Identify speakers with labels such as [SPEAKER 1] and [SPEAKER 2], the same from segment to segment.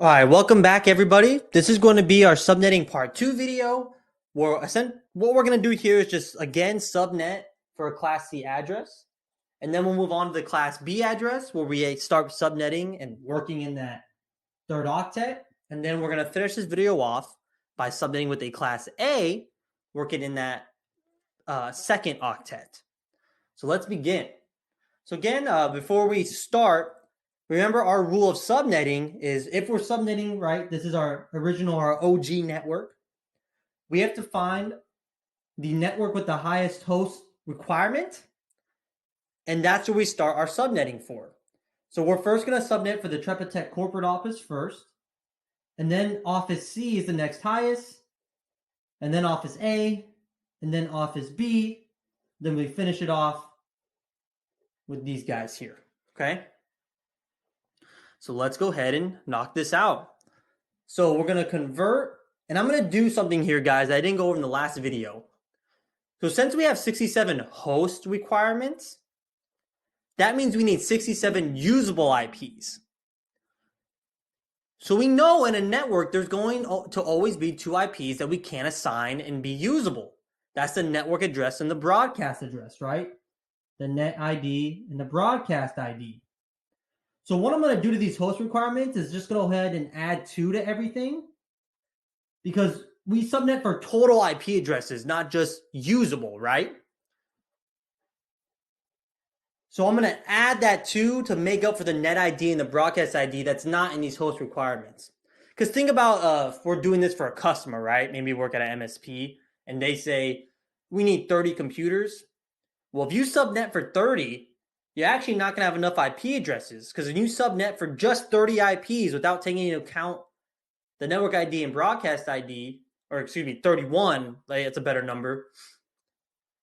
[SPEAKER 1] All right, welcome back, everybody. This is going to be our subnetting part 2 video. What we're going to do here is just, again, subnet for a Class C address. And then we'll move on to the Class B address where we start subnetting and working in that third octet. And then we're going to finish this video off by subnetting with a Class A, working in that second octet. So let's begin. So again, before we start, remember our rule of subnetting is if we're subnetting, right, this is our OG network, we have to find the network with the highest host requirement, and that's where we start our subnetting for. So we're first going to subnet for the Trepa Tech corporate office first, and then office C is the next highest, and then office A, and then office B, then we finish it off with these guys here, okay? So let's go ahead and knock this out. So we're going to convert, and I'm going to do something here, guys, I didn't go over in the last video. So since we have 67 host requirements, that means we need 67 usable IPs. So we know in a network, there's going to always be 2 IPs that we can't assign and be usable. That's the network address and the broadcast address, right? The net ID and the broadcast ID. So what I'm going to do to these host requirements is just go ahead and add 2 to everything, because we subnet for total IP addresses, not just usable, right? So I'm going to add that 2 to make up for the net ID and the broadcast ID that's not in these host requirements. Because think about if we're doing this for a customer, right? Maybe work at an MSP and they say, we need 30 computers. Well, if you subnet for 30, you're actually not going to have enough IP addresses, because when you subnet for just 30 IPs without taking into account the network ID and broadcast ID, or excuse me, 31, like it's a better number,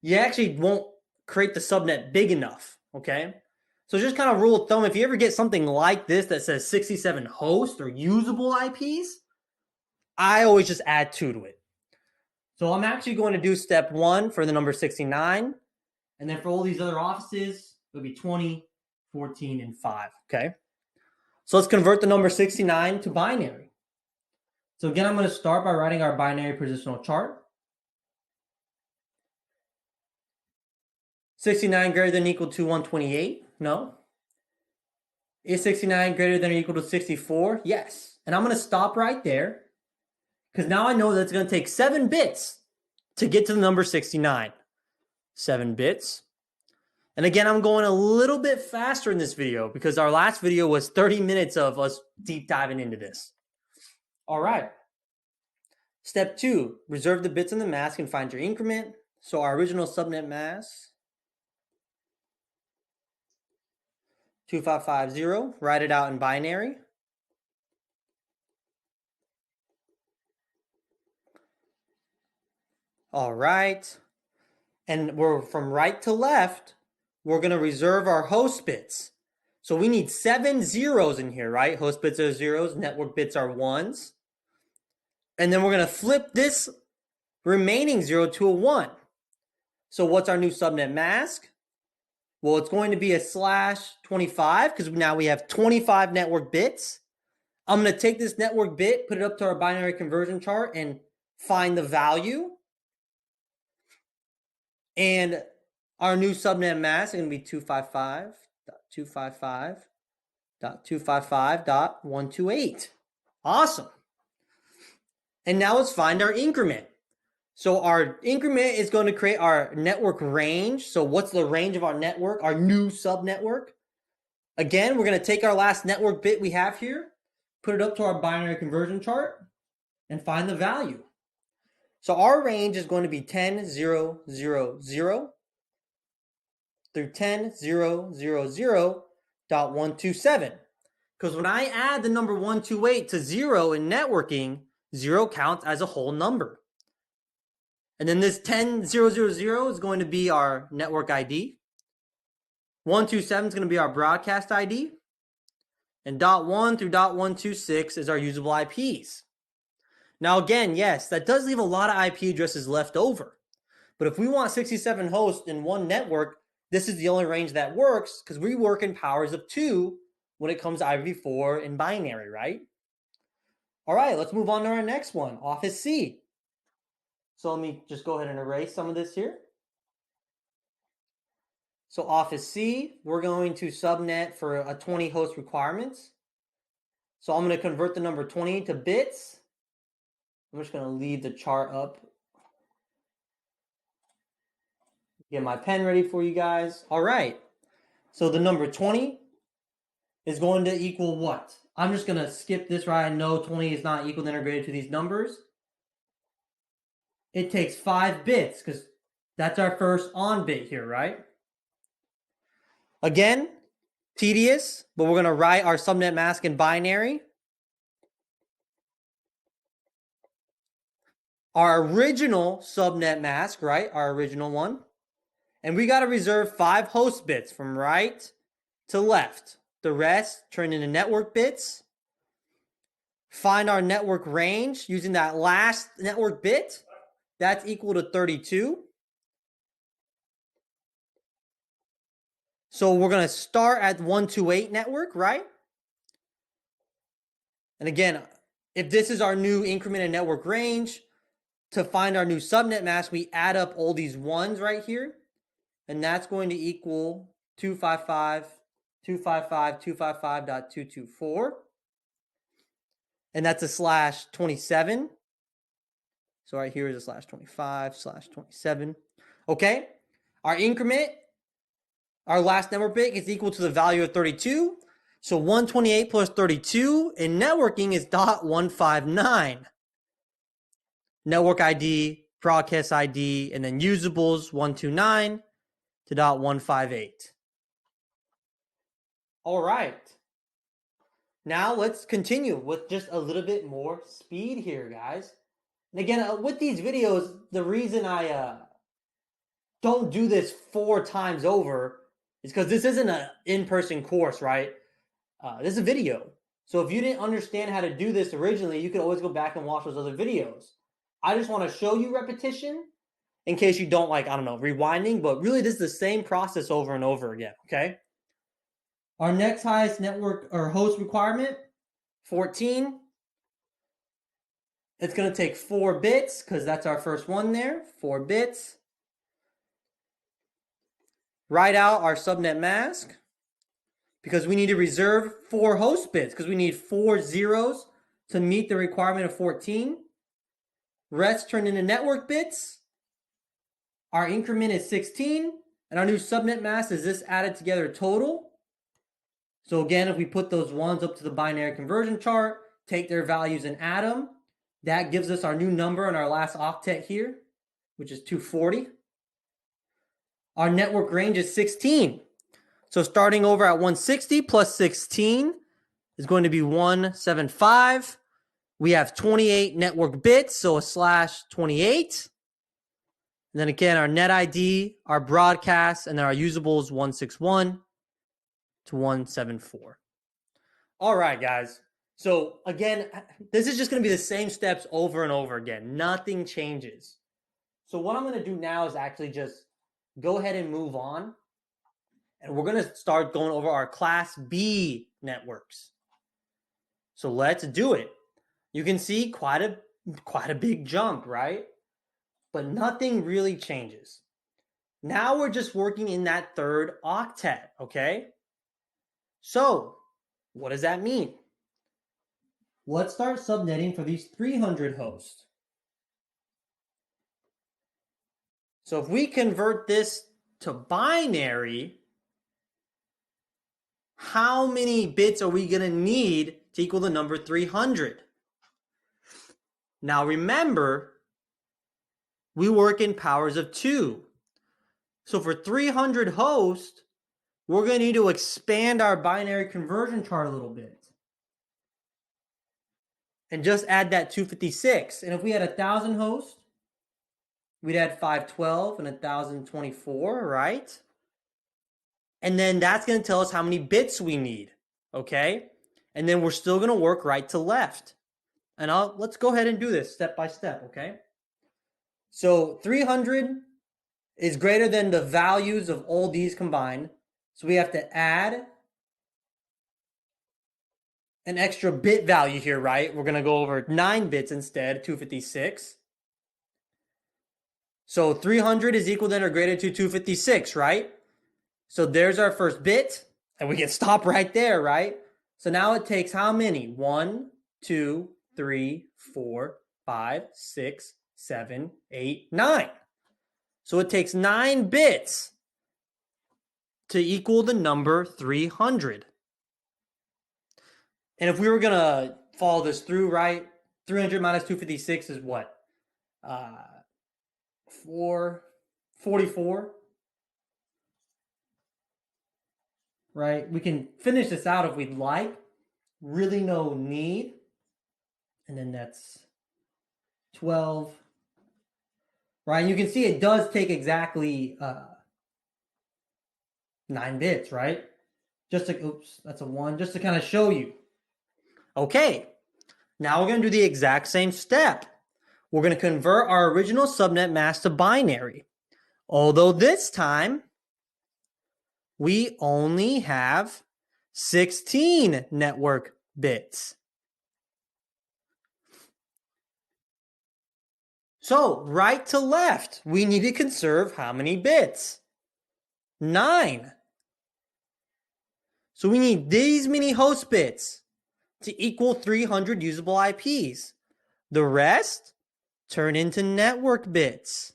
[SPEAKER 1] you actually won't create the subnet big enough, okay? So just kind of rule of thumb, if you ever get something like this that says 67 host or usable IPs, I always just add 2 to it. So I'm actually going to do step 1 for the number 69, and then for all these other offices, it'll be 20, 14, and 5, okay? So let's convert the number 69 to binary. So again, I'm going to start by writing our binary positional chart. 69 greater than or equal to 128? No. Is 69 greater than or equal to 64? Yes. And I'm going to stop right there, because now I know that it's going to take 7 bits to get to the number 69. 7 bits. And again, I'm going a little bit faster in this video because our last video was 30 minutes of us deep diving into this. All right. Step 2, reserve the bits in the mask and find your increment. So our original subnet mask, 2550, write it out in binary. All right. And we're from right to left, we're going to reserve our host bits. So we need 7 zeros in here, right? Host bits are zeros, network bits are ones. And then we're going to flip this remaining 0 to a 1. So what's our new subnet mask? Well, it's going to be a /25, because now we have 25 network bits. I'm going to take this network bit, put it up to our binary conversion chart, and find the value. And our new subnet mask is going to be 255.255.255.128. Awesome. And now let's find our increment. So our increment is going to create our network range. So what's the range of our network, our new subnetwork? Again, we're going to take our last network bit we have here, put it up to our binary conversion chart, and find the value. So our range is going to be 10.0.0.0 through 10.0.0.0.127. Because when I add the number 128 to 0 in networking, 0 counts as a whole number. And then this 10.0.0.0 is going to be our network ID. 127 is going to be our broadcast ID. And .1 through .126 is our usable IPs. Now again, yes, that does leave a lot of IP addresses left over. But if we want 67 hosts in one network, this is the only range that works, because we work in powers of 2 when it comes to IPv4 and binary, right? All right, let's move on to our next one, Office C. So let me just go ahead and erase some of this here. So Office C, we're going to subnet for a 20 host requirements. So I'm going to convert the number 20 to bits. I'm just going to leave the chart up. Get my pen ready for you guys. All right. So the number 20 is going to equal what? I'm just going to skip this right. I know 20 is not equal to integrated to these numbers. It takes 5 bits because that's our first on bit here, right? Again, tedious, but we're going to write our subnet mask in binary. Our original subnet mask, right? Our original one. And we got to reserve 5 host bits from right to left. The rest turn into network bits. Find our network range using that last network bit. That's equal to 32. So we're going to start at 128 network, right? And again, if this is our new incremented network range, to find our new subnet mask, we add up all these ones right here. And that's going to equal 255.255.224. And that's a /27. So right here is a /25/27. Okay. Our increment, our last network bit is equal to the value of 32. So 128 plus 32 in networking is .159. Network ID, broadcast ID, and then usables 129 to .158. All right. Now let's continue with just a little bit more speed here, guys. And again, with these videos, the reason I don't do this 4 times over is because this isn't an in-person course, right? This is a video. So if you didn't understand how to do this originally, you can always go back and watch those other videos. I just want to show you repetition in case you don't like, I don't know, rewinding, but really this is the same process over and over again, okay? Our next highest network or host requirement, 14. It's going to take 4 bits because that's our first one there, 4 bits. Write out our subnet mask because we need to reserve 4 host bits because we need 4 zeros to meet the requirement of 14. Rest turned into network bits. Our increment is 16, and our new subnet mask is this added together total. So again, if we put those ones up to the binary conversion chart, take their values and add them, that gives us our new number in our last octet here, which is 240. Our network range is 16. So starting over at 160 plus 16 is going to be 175. We have 28 network bits, so a /28. And then again, our net ID, our broadcast, and then our usables 161 to 174. All right, guys. So again, this is just going to be the same steps over and over again. Nothing changes. So what I'm going to do now is actually just go ahead and move on. And we're going to start going over our Class B networks. So let's do it. You can see quite a big jump, right? But nothing really changes. Now we're just working in that 3rd octet, okay? So what does that mean? Let's start subnetting for these 300 hosts. So if we convert this to binary, how many bits are we going to need to equal the number 300? Now remember, we work in powers of 2. So for 300 hosts, we're going to need to expand our binary conversion chart a little bit. And just add that 256. And if we had 1,000 hosts, we'd add 512 and 1,024, right? And then that's going to tell us how many bits we need, okay? And then we're still going to work right to left. And let's go ahead and do this step by step, okay? So 300 is greater than the values of all these combined. So we have to add an extra bit value here, right? We're going to go over 9 bits instead, 256. So 300 is equal to or greater to 256, right? So there's our first bit, and we can stop right there, right? So now it takes how many? 1, 2, 3, 4, 5, 6, 7, 8, 9. So it takes 9 bits to equal the number 300. And if we were going to follow this through, right, 300 minus 256 is what? 44, right? We can finish this out if we'd like. Really no need. And then that's 12, right? And you can see it does take exactly 9 bits, right? Just to, oops, that's a 1, just to kind of show you. Okay, now we're going to do the exact same step. We're going to convert our original subnet mask to binary. Although this time, we only have 16 network bits. So, right to left, we need to conserve how many bits? 9. So we need these many host bits to equal 300 usable IPs. The rest turn into network bits.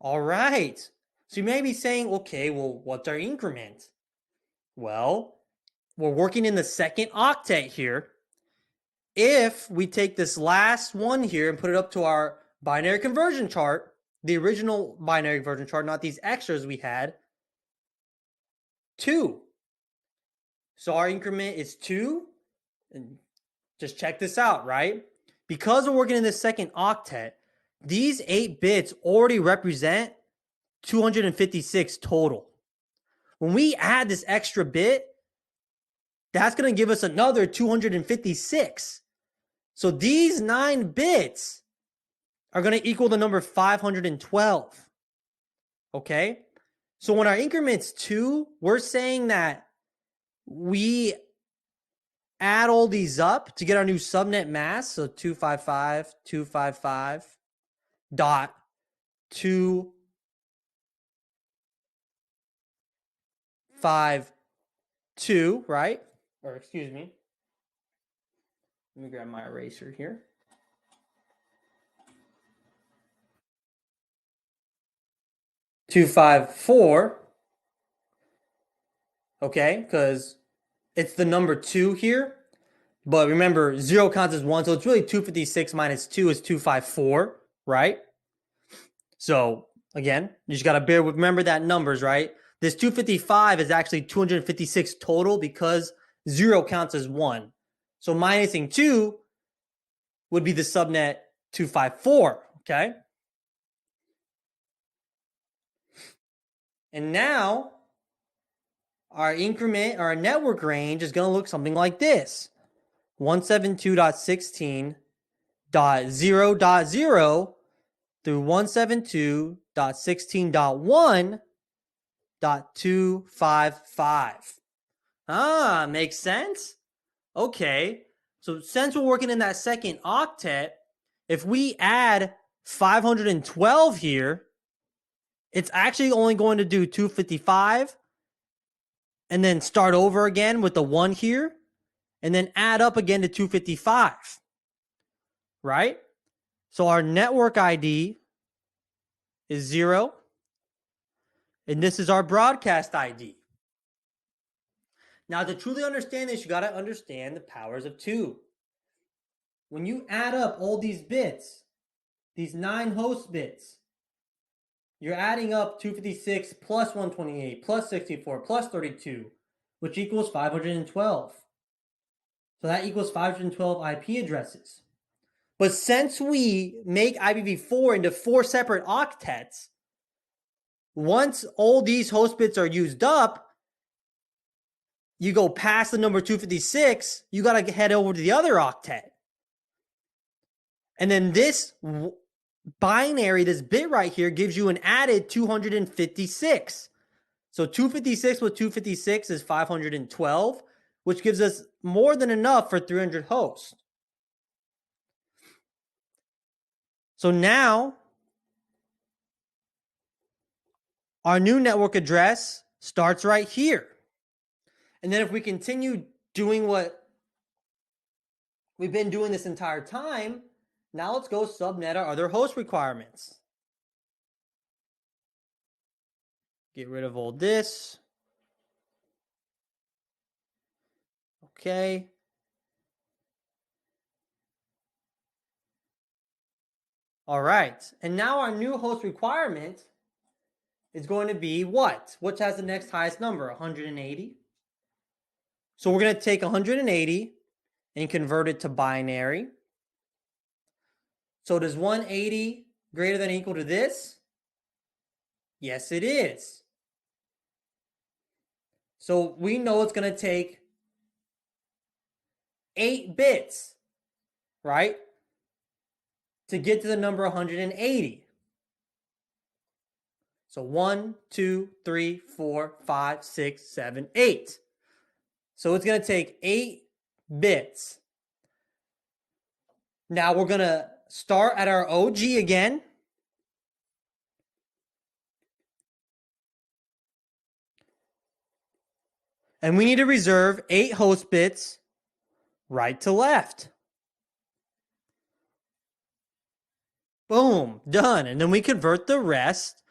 [SPEAKER 1] All right. So you may be saying, okay, well, what's our increment? Well, we're working in the second octet here. If we take this last one here and put it up to our binary conversion chart, the original binary conversion chart, not these extras we had, 2. So our increment is 2. And just check this out, right? Because we're working in the second octet, these 8 bits already represent 256 total. When we add this extra bit, that's going to give us another 256. So these 9 bits are going to equal the number 512. Okay? So when our increment's 2, we're saying that we add all these up to get our new subnet mask. So 255, 255, dot 252, right? Or excuse me. Let me grab my eraser here. Two, 5, 4. Okay, because it's the number 2 here. But remember, 0 counts as 1, so it's really 256 minus 2 is 254, right? So, again, you just got to remember that numbers, right? This 255 is actually 256 total because 0 counts as 1. So minusing 2 would be the subnet 254, okay? And now, our increment, our network range is going to look something like this. 172.16.0.0 through 172.16.1.255. Makes sense? Okay. So since we're working in that second octet, if we add 512 here, it's actually only going to do 255 and then start over again with the 1 here and then add up again to 255, right? So our network ID is 0, and this is our broadcast ID. Now, to truly understand this, you got to understand the powers of 2. When you add up all these bits, these 9 host bits, you're adding up 256 plus 128 plus 64 plus 32, which equals 512. So that equals 512 IP addresses. But since we make IPv4 into 4 separate octets, once all these host bits are used up, you go past the number 256, you got to head over to the other octet. And then this binary, this bit right here, gives you an added 256. So 256 with 256 is 512. which gives us more than enough for 300 hosts. So now our new network address starts right here. And then if we continue doing what we've been doing this entire time, now let's go subnet our other host requirements. Get rid of all this. Okay. All right. And now our new host requirement is going to be what? Which has the next highest number? 180. So we're going to take 180 and convert it to binary. So does 180 greater than or equal to this? Yes, it is. So we know it's going to take 8 bits, right, to get to the number 180. So 1, 2, 3, 4, 5, 6, 7, 8. So it's going to take 8 bits. Now we're going to start at our OG again. And we need to reserve 8 host bits right to left. Boom, done. And then we convert the rest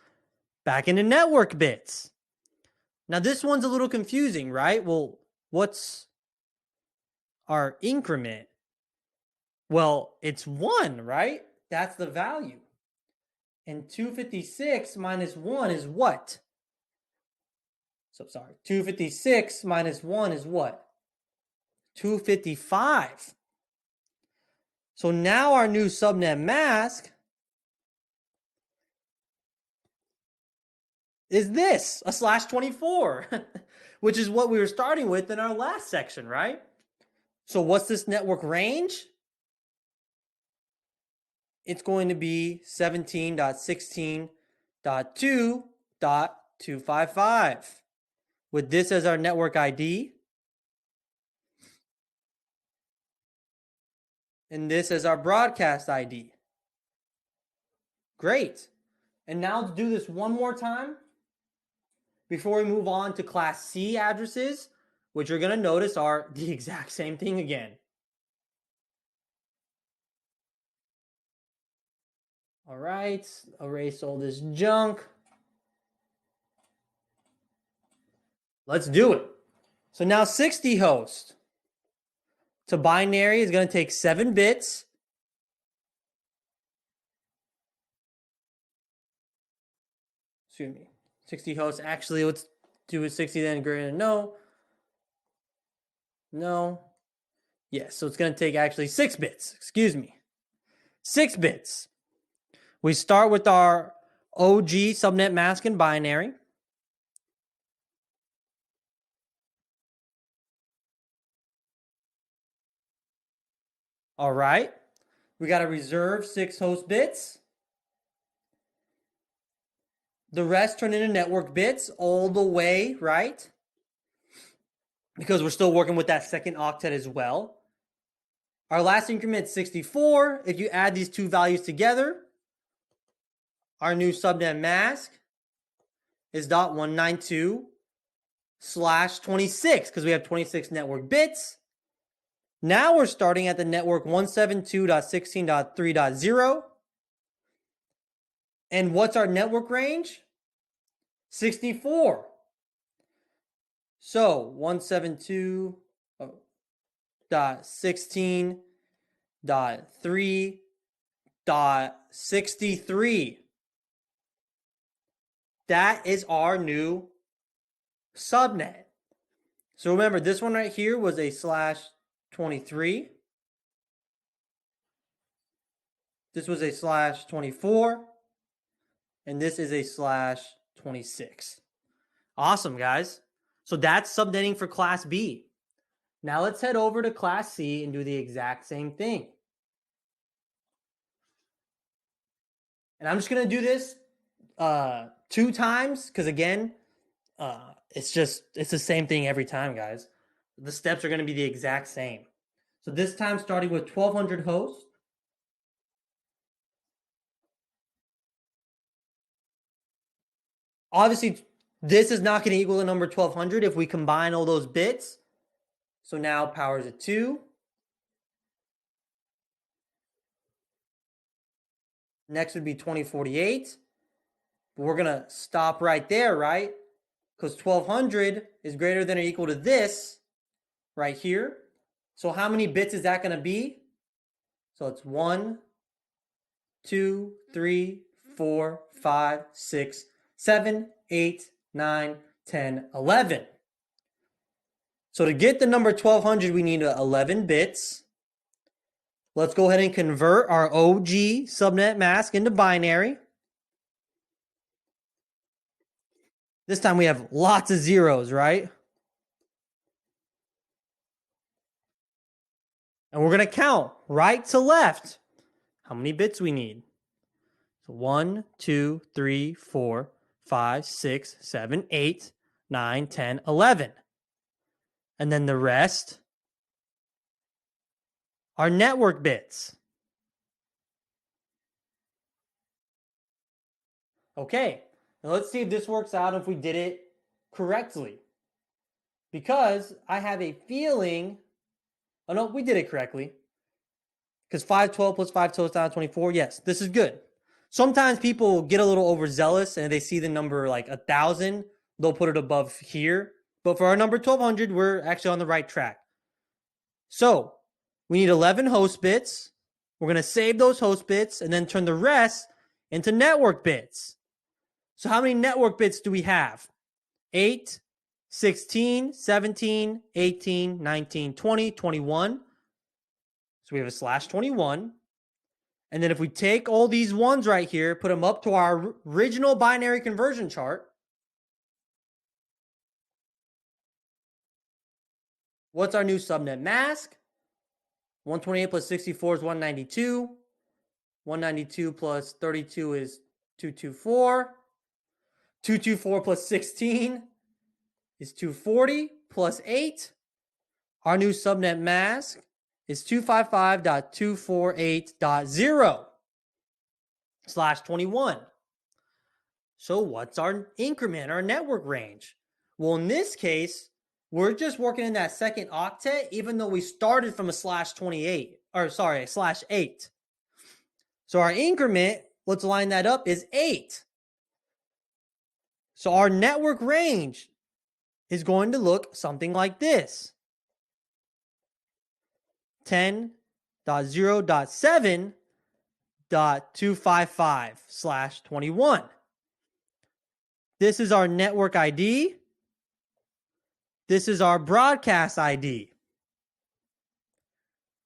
[SPEAKER 1] back into network bits. Now this one's a little confusing, right? Well, what's our increment? Well, it's 1, right? That's the value. And 256 minus 1 is what? 256 minus 1 is what? 255. So now our new subnet mask is this, a /24, which is what we were starting with in our last section, right? So what's this network range? It's going to be 17.16.2.255 with this as our network ID and this as our broadcast ID. Great. And now to do this one more time before we move on to Class C addresses, which you're going to notice are the exact same thing again. All right, erase all this junk. Let's do it. So now 60 hosts to binary is going to take 7 bits. Excuse me. 60 hosts. Actually, let's do a 60 then greater than no. No. Yes, so it's going to take actually 6 bits. Excuse me. 6 bits. We start with our OG subnet mask in binary. All right. We got to reserve 6 host bits. The rest turn into network bits all the way, right? Because we're still working with that second octet as well. Our last increment is 64. If you add these two values together, our new subnet mask is .192/26 because we have 26 network bits. Now we're starting at the network 172.16.3.0. And what's our network range? 64. So 172.16.3.63. That is our new subnet. So remember, this one right here was a /23. This was a /24. And this is a /26. Awesome, guys. So that's subnetting for Class B. Now let's head over to Class C and do the exact same thing. And I'm just going to do this 2 times because, again, it's the same thing every time, guys. the steps are going to be the exact same. So this time starting with 1200 hosts. Obviously, this is not going to equal the number 1200 if we combine all those bits. So now power is a 2. Next would be 2048. But we're going to stop right there, right? Because 1200 is greater than or equal to this right here. So how many bits is that going to be? So it's 1, 2, 3, 4, 5, 6, 7, 8, 9, 10, 11. So to get the number 1200, we need 11 bits. Let's go ahead and convert our OG subnet mask into binary. This time we have lots of zeros, right? And we're going to count right to left how many bits we need. So 1, 2, 3, 4, 5, 6, 7, 8, 9, 10, 11. And then the rest are network bits. Okay, now let's see if this works out if we did it correctly. Because I have a feeling, oh no, we did it correctly. Because 512 plus 512 is down to 24. Yes, this is good. Sometimes people get a little overzealous and they see the number like 1,000, they'll put it above here. But for our number 1200, we're actually on the right track. So we need 11 host bits. We're going to save those host bits and then turn the rest into network bits. So how many network bits do we have? 8, 16, 17, 18, 19, 20, 21. So we have a /21. And then if we take all these ones right here, put them up to our original binary conversion chart, what's our new subnet mask? 128 plus 64 is 192. 192 plus 32 is 224. 224 plus 16 is 240 plus 8. Our new subnet mask is 255.248.0/21. So what's our increment, our network range? Well, in this case, we're just working in that second octet, even though we started from a /28, or sorry, /8. So our increment, let's line that up, is 8. So our network range is going to look something like this. 10.0.7.255/21. This is our network ID. This is our broadcast ID.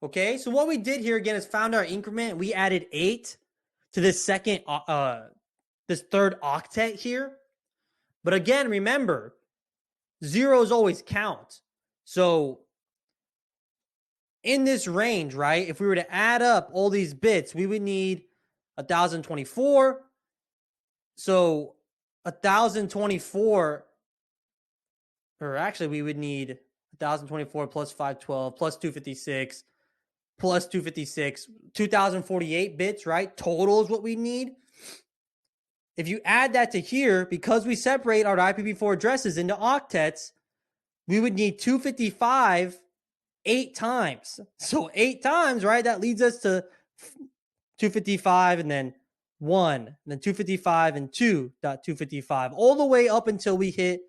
[SPEAKER 1] Okay, so what we did here again is found our increment. We added 8 to this third octet here. But again, remember, zeros always count. So in this range, right, if we were to add up all these bits, we would need 1,024. So 1,024, or actually we would need 1,024 plus 512 plus 256 plus 256, 2,048 bits, right? Total is what we need. If you add that to here, because we separate our IPv4 addresses into octets, we would need 255 8 times. So 8 times, right? That leads us to 255 and then 1, and then 255 and 2.255, all the way up until we hit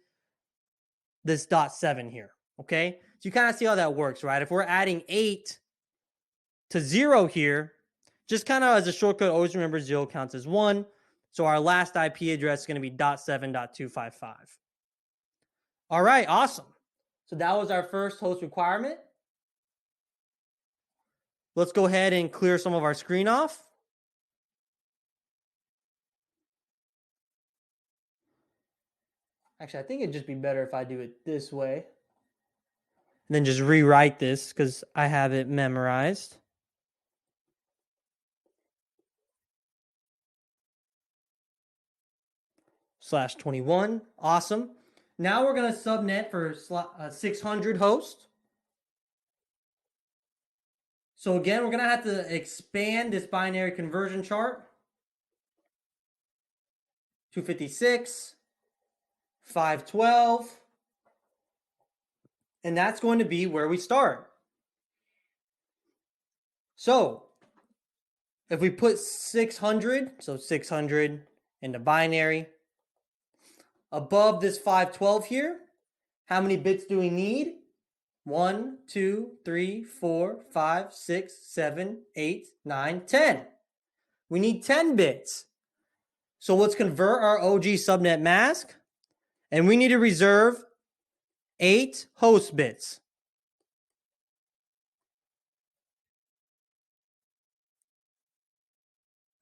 [SPEAKER 1] this .7 here, okay? So you kind of see how that works, right? If we're adding 8 to 0 here, just kind of as a shortcut, always remember 0 counts as 1. So our last IP address is going to be .7.255. All right, awesome. So that was our first host requirement. Let's go ahead and clear some of our screen off. Actually, I think it'd just be better if I do it this way. And then just rewrite this because I have it memorized. /21. Awesome. Now we're going to subnet for 600 hosts. So again, we're going to have to expand this binary conversion chart. 256, 512, and that's going to be where we start. So if we put 600, so 600 into binary, above this 512 here, how many bits do we need? 1, 2, 3, 4, 5, 6, 7, 8, 9, 10. We need 10 bits. So let's convert our OG subnet mask, and we need to reserve 8 host bits.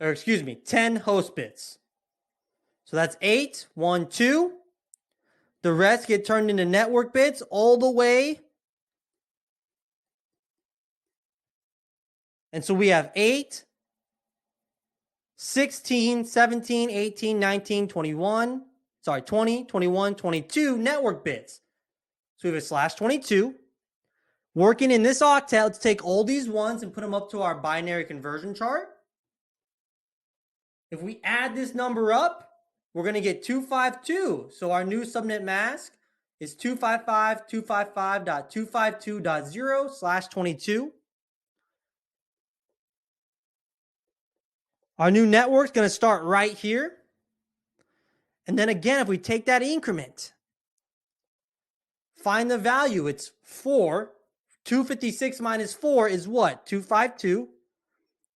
[SPEAKER 1] Or excuse me, 10 host bits. So that's 8, 1, 2. The rest get turned into network bits all the way. And so we have 8, 16, 17, 18, 19, 21, 20, 21, 22 network bits. So we have a slash 22. Working in this octet, let's take all these ones and put them up to our binary conversion chart. If we add this number up, we're going to get 252. So our new subnet mask is 255.255.252.0/22. Our new network is going to start right here. And then again, if we take that increment, find the value. It's 4. 256 minus 4 is what? 252.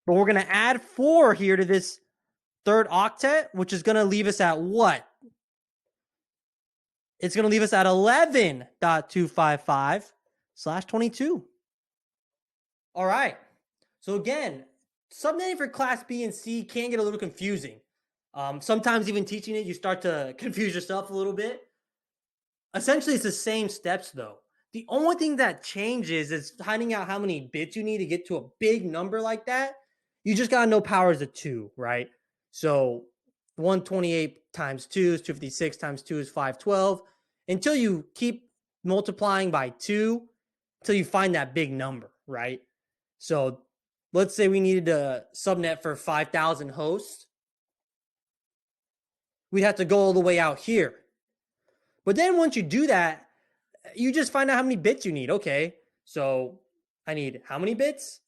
[SPEAKER 1] But we're going to add 4 here to this third octet, which is going to leave us at what? It's going to leave us at 11.255/22. All right. So again, subnetting for class B and C can get a little confusing. Sometimes even teaching it, you start to confuse yourself a little bit. Essentially, it's the same steps though. The only thing that changes is finding out how many bits you need to get to a big number like that. You just got to know powers of 2, right? So 128 times 2 is 256 times 2 is 512. Until you keep multiplying by 2 until you find that big number, right? So let's say we needed a subnet for 5,000 hosts. We'd have to go all the way out here. But then once you do that, you just find out how many bits you need. Okay, so I need how many bits?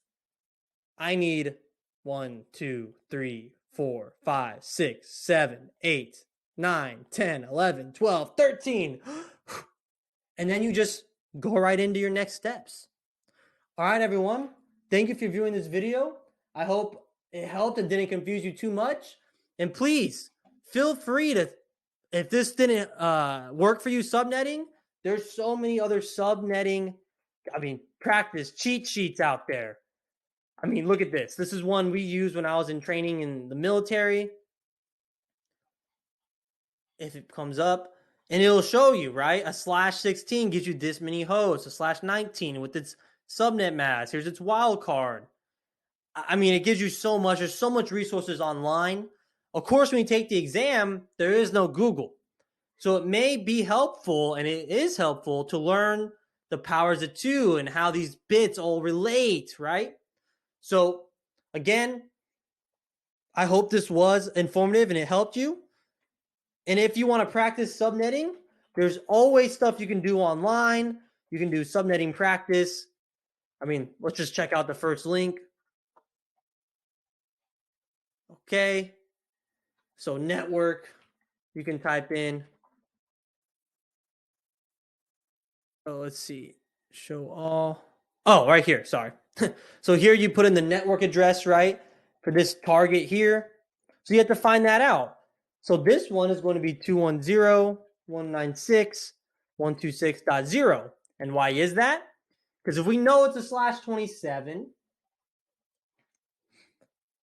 [SPEAKER 1] I need 1, 2, 3, 4, 5, 6, 7, 8, 9, 10, 11, 12, 13. And then you just go right into your next steps. All right, everyone. Thank you for viewing this video. I hope it helped and didn't confuse you too much. And please feel free to, if this didn't work for you subnetting, there's so many other subnetting, practice cheat sheets out there. Look at this. This is one we used when I was in training in the military. If it comes up, and it'll show you, right? A /16 gives you this many hosts, a /19 with its subnet mask. Here's its wildcard. It gives you so much. There's so much resources online. Of course, when you take the exam, there is no Google. So it may be helpful, and it is helpful to learn the powers of 2 and how these bits all relate, right? So again, I hope this was informative and it helped you. And if you want to practice subnetting, there's always stuff you can do online. You can do subnetting practice. Let's just check out the first link. Okay. So network, you can type in. Oh, let's see. Show all. Oh, right here. Sorry. So here you put in the network address, right? For this target here. So you have to find that out. So this one is going to be 210.196.126.0. And why is that? Because if we know it's a /27,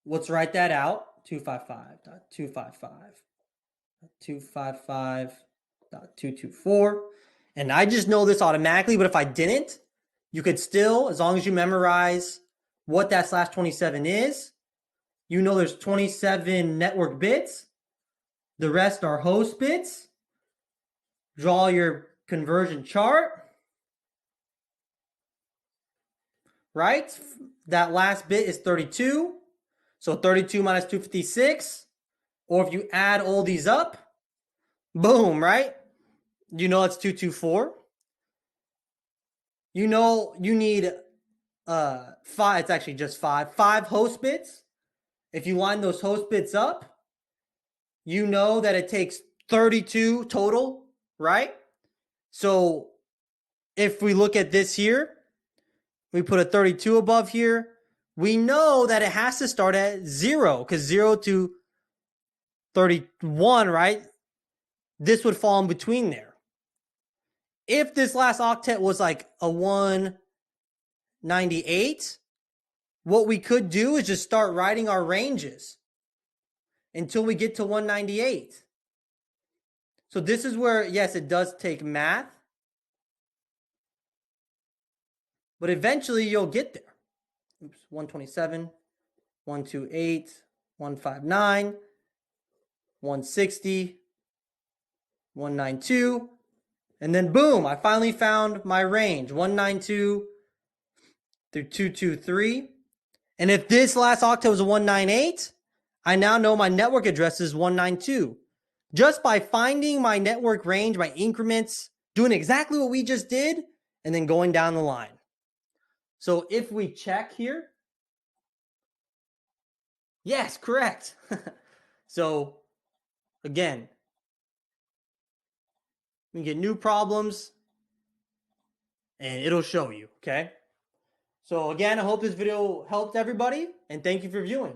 [SPEAKER 1] let's write that out. 255.255.255.224. And I just know this automatically, but if I didn't, you could still, as long as you memorize what that /27 is, you know there's 27 network bits. The rest are host bits. Draw your conversion chart. Right? that last bit is 32. So 32 minus 256. Or if you add all these up, boom, right? You know it's 224. You know you need 5. It's actually just 5 host bits. If you line those host bits up, you know that it takes 32 total, right? So if we look at this here, we put a 32 above here. We know that it has to start at 0 because 0 to 31, right? This would fall in between there. If this last octet was like a 198, what we could do is just start writing our ranges until we get to 198. So this is where, yes, it does take math, but eventually you'll get there. Oops, 127, 128, 159, 160, 192, and then boom, I finally found my range, 192 through 223. And if this last octet was a 198, I now know my network address is 192. Just by finding my network range, my increments, doing exactly what we just did, and then going down the line. So if we check here, yes, correct. So again, we get new problems and it'll show you, okay? So again, I hope this video helped everybody and thank you for viewing.